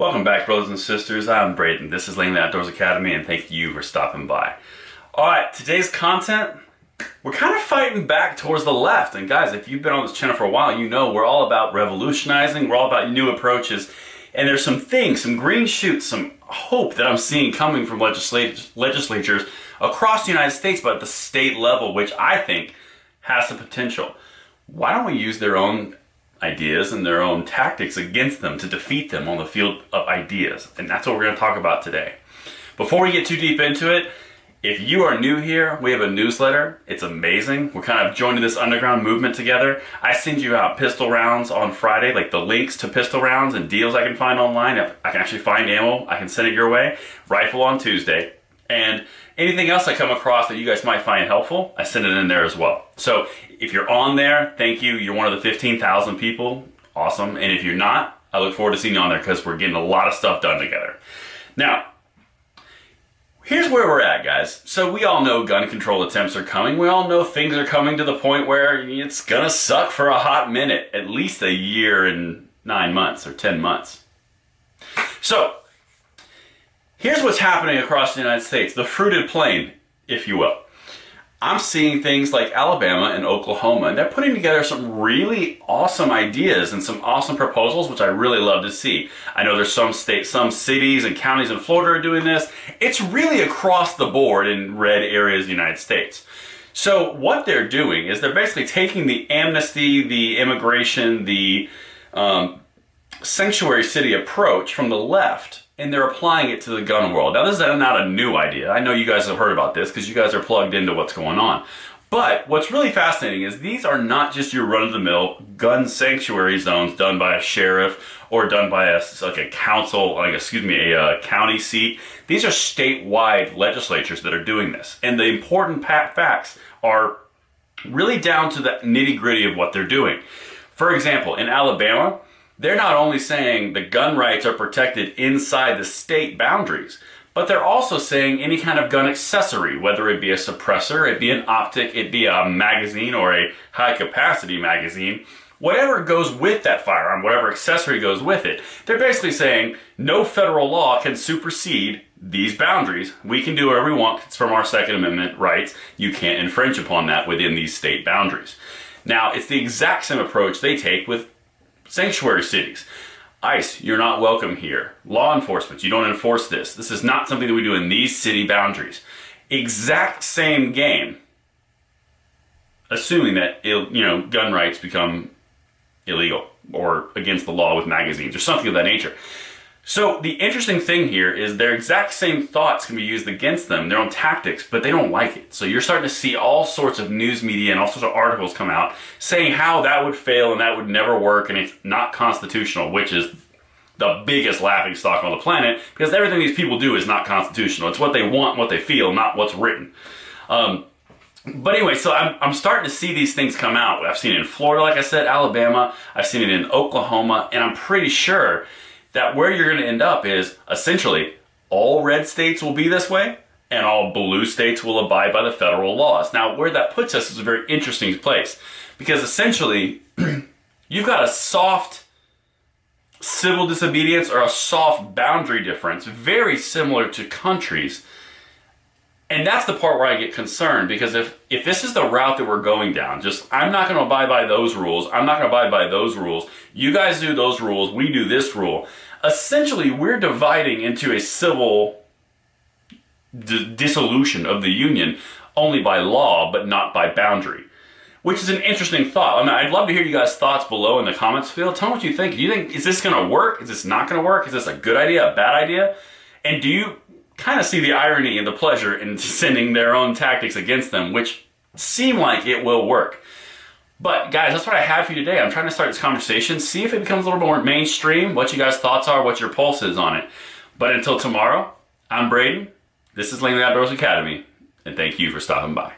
Welcome back, brothers and sisters. I'm Braden. This is Langley Outdoors Academy, and thank you for stopping by. Alright, today's content, we're kind of fighting back towards the left. And guys, if you've been on this channel for a while, you know we're all about revolutionizing, we're all about new approaches. And there's some things, some green shoots, some hope that I'm seeing coming from legislatures across the United States, but at the state level, which I think has the potential. Why don't we use their own ideas and their own tactics against them to defeat them on the field of ideas? And that's what we're going to talk about today. Before we get too deep into it, if you are new here, we have a newsletter. It's amazing. We're kind of joining this underground movement together. I send you out pistol rounds on Friday, like the links to pistol rounds and deals I can find online. If I can actually find ammo, I can send it your way. Rifle on Tuesday. And anything else I come across that you guys might find helpful, I send it in there as well. So if you're on there, thank you. You're one of the 15,000 people. Awesome. And if you're not, I look forward to seeing you on there because we're getting a lot of stuff done together. Now, here's where we're at, guys. So we all know gun control attempts are coming. We all know things are coming to the point where it's gonna suck for a hot minute, at least a year and 9 months or 10 months. So here's what's happening across the United States, the fruited plain, if you will. I'm seeing things like Alabama and Oklahoma, and they're putting together some really awesome ideas and some awesome proposals, which I really love to see. I know there's some states, some cities and counties in Florida are doing this. It's really across the board in red areas of the United States. So what they're doing is they're basically taking the amnesty, the immigration, the sanctuary city approach from the left, and they're applying it to the gun world. Now, this is not a new idea. I know you guys have heard about this because you guys are plugged into what's going on. But what's really fascinating is these are not just your run-of-the-mill gun sanctuary zones done by a sheriff or done by a council, a county seat. These are statewide legislatures that are doing this. And the important facts are really down to the nitty-gritty of what they're doing. For example, in Alabama, they're not only saying the gun rights are protected inside the state boundaries, but they're also saying any kind of gun accessory, whether it be a suppressor, it be an optic, it be a magazine or a high-capacity magazine, whatever goes with that firearm, whatever accessory goes with it, they're basically saying no federal law can supersede these boundaries. We can do whatever we want. It's from our Second Amendment rights. You can't infringe upon that within these state boundaries. Now, it's the exact same approach they take with sanctuary cities. ICE, you're not welcome here. Law enforcement, you don't enforce this. This is not something that we do in these city boundaries. Exact same game, assuming that gun rights become illegal or against the law with magazines or something of that nature. So the interesting thing here is their exact same thoughts can be used against them, their own tactics, but they don't like it. So you're starting to see all sorts of news media and all sorts of articles come out saying how that would fail and that would never work and it's not constitutional, which is the biggest laughing stock on the planet because everything these people do is not constitutional. It's what they want, what they feel, not what's written. But anyway, so I'm starting to see these things come out. I've seen it in Florida, like I said, Alabama. I've seen it in Oklahoma, and I'm pretty sure that where you're going to end up is essentially all red states will be this way and all blue states will abide by the federal laws. Now, where that puts us is a very interesting place because essentially you've got a soft civil disobedience or a soft boundary difference, very similar to countries. And that's the part where I get concerned because if this is the route that we're going down, just I'm not going to abide by those rules, I'm not going to abide by those rules, you guys do those rules, we do this rule. Essentially, we're dividing into a civil dissolution of the union only by law, but not by boundary, which is an interesting thought. I mean, I'd love to hear you guys' thoughts below in the comments field. Tell me what you think. Do you think, is this going to work? Is this not going to work? Is this a good idea, a bad idea? And do you kind of see the irony and the pleasure in sending their own tactics against them, which seem like it will work? But guys, that's what I have for you today. I'm trying to start this conversation, see if it becomes a little more mainstream, what you guys' thoughts are, what your pulse is on it. But until tomorrow, I'm Braden. This is Langley Outdoors Academy, and thank you for stopping by.